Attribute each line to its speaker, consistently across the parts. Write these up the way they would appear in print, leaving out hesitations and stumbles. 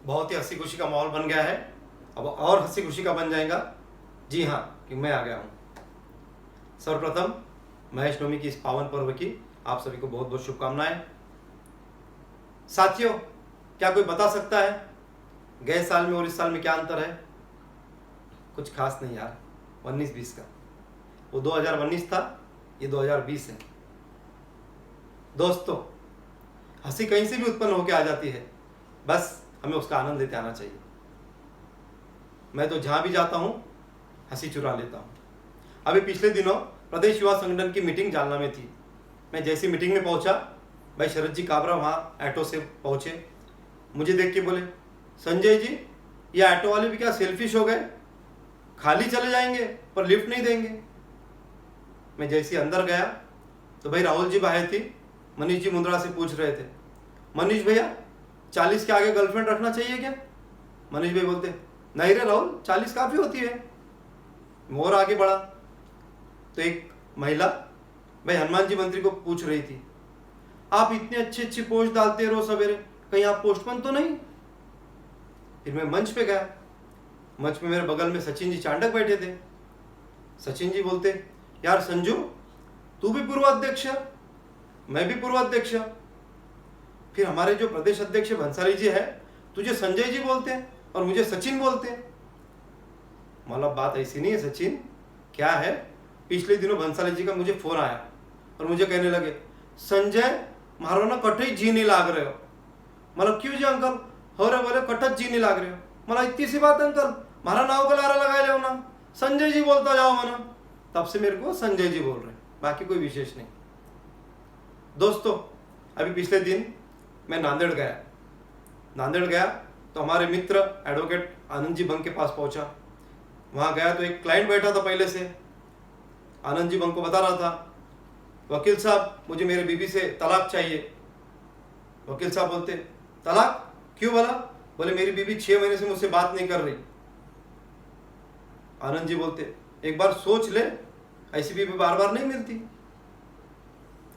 Speaker 1: बहुत ही हंसी खुशी का माहौल बन गया है। अब और हंसी खुशी का बन जाएगा। जी हाँ, कि मैं आ गया हूँ। सर्वप्रथम महेश नवमी की इस पावन पर्व की आप सभी को बहुत बहुत शुभकामनाएं। साथियों, क्या कोई बता सकता है गए साल में और इस साल में क्या अंतर है? कुछ खास नहीं यार, 19-20 का। वो 2019 था, ये 2020 है। दोस्तों, हंसी कहीं से भी उत्पन्न होकर आ जाती है, बस हमें उसका आनंद लेते आना चाहिए। मैं तो जहाँ भी जाता हूँ हंसी चुरा लेता हूँ। अभी पिछले दिनों प्रदेश युवा संगठन की मीटिंग जालना में थी। मैं जैसी मीटिंग में पहुँचा, भाई शरद जी काबरा वहाँ ऑटो से पहुँचे। मुझे देख के बोले, संजय जी ये ऑटो वाले भी क्या सेल्फिश हो गए, खाली चले जाएंगे पर लिफ्ट नहीं देंगे। मैं जैसे अंदर गया तो भाई राहुल जी बाहर थी, मनीष जी मुंद्रा से पूछ रहे थे, मनीष भैया 40 के आगे गर्लफ्रेंड रखना चाहिए क्या? मनीष भाई बोलते, नहीं रे राहुल, 40 काफ़ी होती है। मैं और आगे बढ़ा तो एक महिला भाई हनुमान जी मंत्री को पूछ रही थी, आप इतनी अच्छी अच्छी पोस्ट डालते रहो सवेरे, कहीं आप पोस्टमैन तो नहीं? फिर मैं मंच पे गया। मंच में मेरे बगल में सचिन जी चांडक बैठे थे। सचिन जी बोलते, यार संजू, तू भी पूर्व अध्यक्ष, मैं भी पूर्व अध्यक्ष, फिर हमारे जो प्रदेश अध्यक्ष भंसाली जी है, तुझे संजय जी बोलते हैं और मुझे सचिन बोलते हैं। मतलब बात ऐसी नहीं है सचिन, क्या है, पिछले दिनों भंसाली जी का मुझे फोन आया और मुझे कहने लगे, संजय मारो ना कठई जी नहीं लाग रहे हो। मतलब क्यों जी अंकल? हो रहे बोले कटत जी नहीं लाग रहे हो। मतलब इतनी सी बात अंकल, मारा नाव का लारा लगाए लो ना, संजय जी बोलता जाओ मना। तब से मेरे को संजय जी बोल रहे, बाकी कोई विशेष नहीं। दोस्तों, अभी पिछले दिन मैं नांदेड़ गया तो हमारे मित्र एडवोकेट आनंद जी बंग के पास पहुंचा। वहां गया तो एक क्लाइंट बैठा था पहले से। आनंद जी बंग को बता रहा था, वकील साहब मुझे मेरे बीवी से तलाक चाहिए। वकील साहब बोलते, तलाक क्यों बोला? बोले मेरी बीवी 6 महीने से मुझसे बात नहीं कर रही। आनंद जी बोलते, एक बार सोच ले, ऐसी बीवी बार बार नहीं मिलती।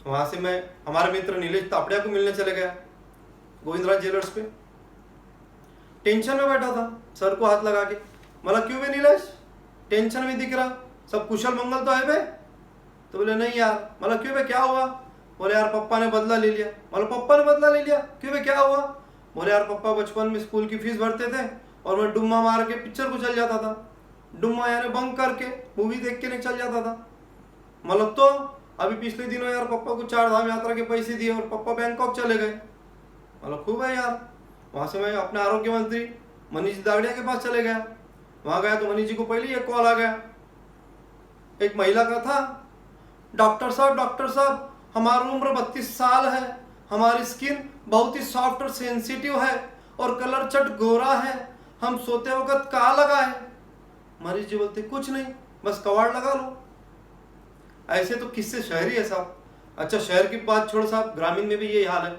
Speaker 1: वहां से मैं हमारे मित्र नीलेश तापड़िया को मिलने चले गया, गोविंदराज ज्वेलर्स पे। टेंशन में बैठा था, सर को हाथ लगा के, मतलब क्यों बे नीलेश, टेंशन में दिख रहा, सब कुशल मंगल तो है बे? तो बोले नहीं यार। मतलब क्यों बे, क्या हुआ? बोले यार पप्पा ने बदला ले लिया। मतलब पप्पा ने बदला ले लिया, क्यों बे क्या हुआ? बोले यार पप्पा बचपन में स्कूल की फीस भरते थे और मैं डुम्मा मार के पिक्चर को चल जाता था। डुम्मा यानी बंक करके मूवी देख के निकल जाता था। मतलब तो अभी पिछले दिनों यार पप्पा को 4 धाम यात्रा के पैसे दिए और पप्पा बैंकॉक चले गए। मतलब खूब है यार। वहां से मैं अपने आरोग्य मंत्री मनीष दावड़िया के पास चले गया। वहां गया तो मनीष जी को पहले ही एक कॉल आ गया। एक महिला का था, डॉक्टर साहब हमारी उम्र 32 साल है, हमारी स्किन बहुत ही सॉफ्ट और सेंसिटिव है और कलर चट गोरा है, हम सोते वक्त कहाँ लगा है? मरीज जी बोलते, कुछ नहीं, बस कवाड़ लगा लो। ऐसे तो किससे शहरी है साहब। अच्छा, शहर की बात छोड़ साहब, ग्रामीण में भी यही हाल है।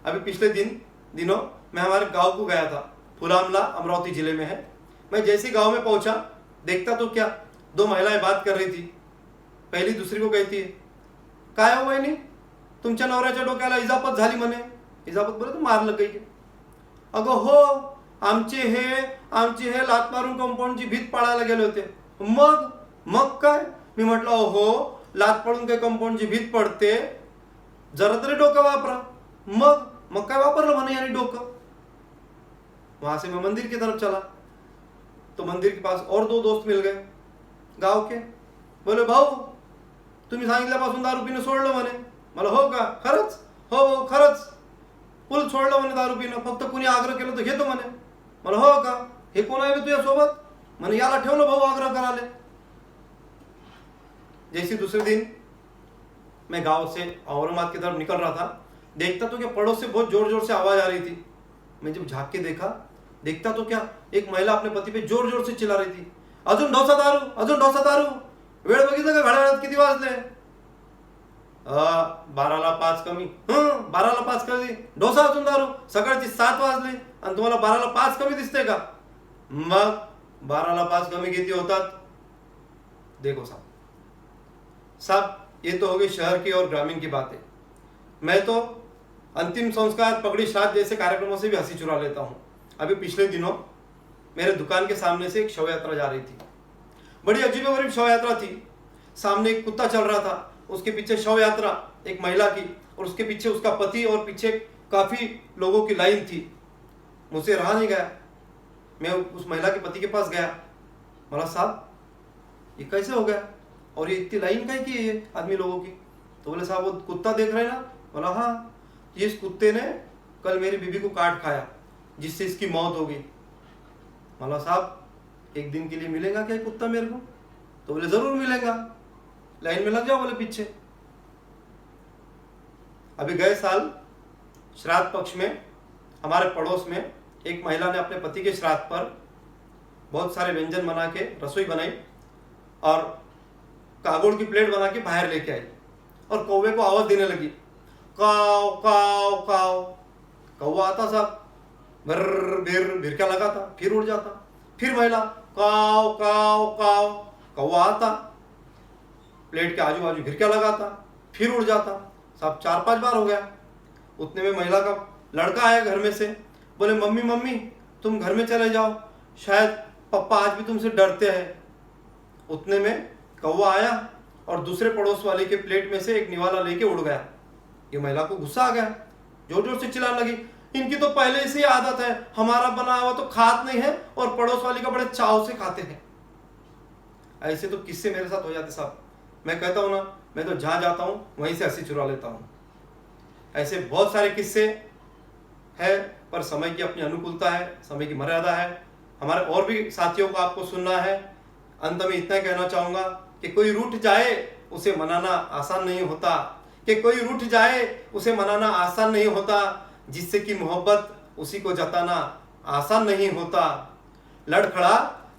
Speaker 1: अभी पिछले दिनों मैं हमारे गांव को गया था, फुलामला अमरावती जिले में है। मैं जैसे गांव में पहुंचा, देखता तो क्या, 2 महिलाएं बात कर रही थी। पहली दूसरी को कहती है, काय हो वहिनी, तुमच्या नवऱ्याच्या डोक्याला इजापत झाली म्हणे। इजापत बोले तो मार लग गई। अगं हो, आमचे हे लात मारून कंपाऊंडची भीत पाडायला गेले होते। मग काय? मी म्हटलं हो, लात पडून काय कंपाऊंडची भीत पडते, जरा तरी डोकं वापरा। मग काय वापरलं म्हणे याने डोकं। वहां से मैं मंदिर की तरफ चला तो मंदिर के पास और 2 दोस्त मिल गए गांव के। बोले भाऊ, तुम्ही सांगितल्यापासून दारू पिणं सोडलं म्हणे। मला हो का, खरंच? हो खरंच, फुल सोडलं म्हणे दारू पिणं, फक्त कुणी आग्रह केलं तर घेतो म्हणे। मला हो का, हे कोण आहे तुझ्या सोबत? म्हणे याला ठेवलं भाऊ आग्रह कराले। जैसे दूसरे दिन मैं गांव से औरंगाबाद की तरफ निकल रहा था, देखता तो क्या पड़ोस से बहुत जोर जोर से आवाज आ रही थी। मैं जब झांक के देखता तो क्या, एक महिला अपने पति पे जोर जोर से चिल्ला रही थी, अजून डोसा दारू। वेळ बघितलं का घड्याळात किती वाजले? 12ला 5 कमी। 12ला 5 कमी, डोसा अजून दारू, सकाळची 7 वाजली आणि तुम्हाला 12ला 5 कमी दिसते का? मग 12ला 5 कमी किती होतात? देखो साहब, ये तो हो गई शहर की और ग्रामीण की बातें। मैं तो अंतिम संस्कार, पगड़ी श्राद्ध जैसे कार्यक्रमों से भी हंसी चुरा लेता हूँ। अभी पिछले दिनों मेरे दुकान के सामने से एक शव यात्रा जा रही थी। बड़ी अजीबोगरीब शव यात्रा थी। सामने एक कुत्ता चल रहा था, उसके पीछे शव यात्रा एक महिला की, और उसके पीछे उसका पति, और पीछे काफी लोगों की लाइन थी। मुझसे रहा नहीं गया, मैं उस महिला के पति के पास गया। बोला साहब ये कैसे हो गया, और ये इतनी लाइन काहे की है ये आदमी लोगों की? तो बोले साहब वो कुत्ता देख रहे हैं ना। बोला हाँ, ये इस कुत्ते ने कल मेरी बीवी को काट खाया जिससे इसकी मौत हो गई। बोला साहब एक दिन के लिए मिलेगा क्या कुत्ता मेरे को? तो बोले जरूर मिलेगा, लाइन में लग जाओ बोले पीछे। अभी गए साल श्राद्ध पक्ष में हमारे पड़ोस में एक महिला ने अपने पति के श्राद्ध पर बहुत सारे व्यंजन बना के रसोई बनाई और कागोड़ की प्लेट बना के बाहर लेके आई और कौवे को आवाज देने लगी, काव काव काव। कौवा आता साहब, भर भिर भिरका लगाता, फिर उड़ जाता। फिर महिला काव काव काव। कौवा आता, प्लेट के आजू बाजू भिरका लगाता, फिर उड़ जाता। साहब 4-5 बार हो गया। उतने में महिला का लड़का आया घर में से, बोले मम्मी मम्मी तुम घर में चले जाओ, शायद पापा आज भी तुमसे डरते हैं। उतने में कौवा आया और दूसरे पड़ोस वाले के प्लेट में से एक निवाला लेके उड़ गया। ये महिला को गुस्सा आ गया, जोर जोर से चिल्लाने लगी, इनकी तो पहले से ही आदत है, हमारा बना हुआ तो खात नहीं है और पड़ोस वाले का बड़े चाव से खाते हैं। ऐसे तो किस्से मेरे साथ हो जाते साहब। मैं कहता हूँ ना, मैं तो जहाँ जाता हूँ वहीं से हंसी चुरा लेता हूँ। ऐसे बहुत सारे किस्से है, पर समय की अपनी अनुकूलता है, समय की मर्यादा है। हमारे और भी साथियों को आपको सुनना है। अंत में इतना कहना चाहूँगा कि कोई रूठ जाए उसे मनाना आसान नहीं होता, कि कोई रूठ जाए उसे मनाना आसान नहीं होता, जिससे कि मोहब्बत उसी को जताना आसान नहीं होता। लड़खड़ा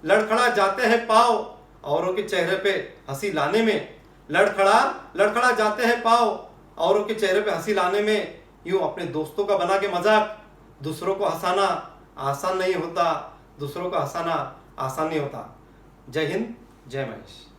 Speaker 1: लड़खड़ा जाते हैं पाँव औरों के चेहरे पे हंसी लाने में, लड़खड़ा लड़खड़ा जाते हैं पाँव औरों के चेहरे पे हंसी लाने में। यूँ अपने दोस्तों का बना के मजाक दूसरों को हंसाना आसान नहीं होता, दूसरों को हंसाना आसान नहीं होता। जय हिंद, जय महेश।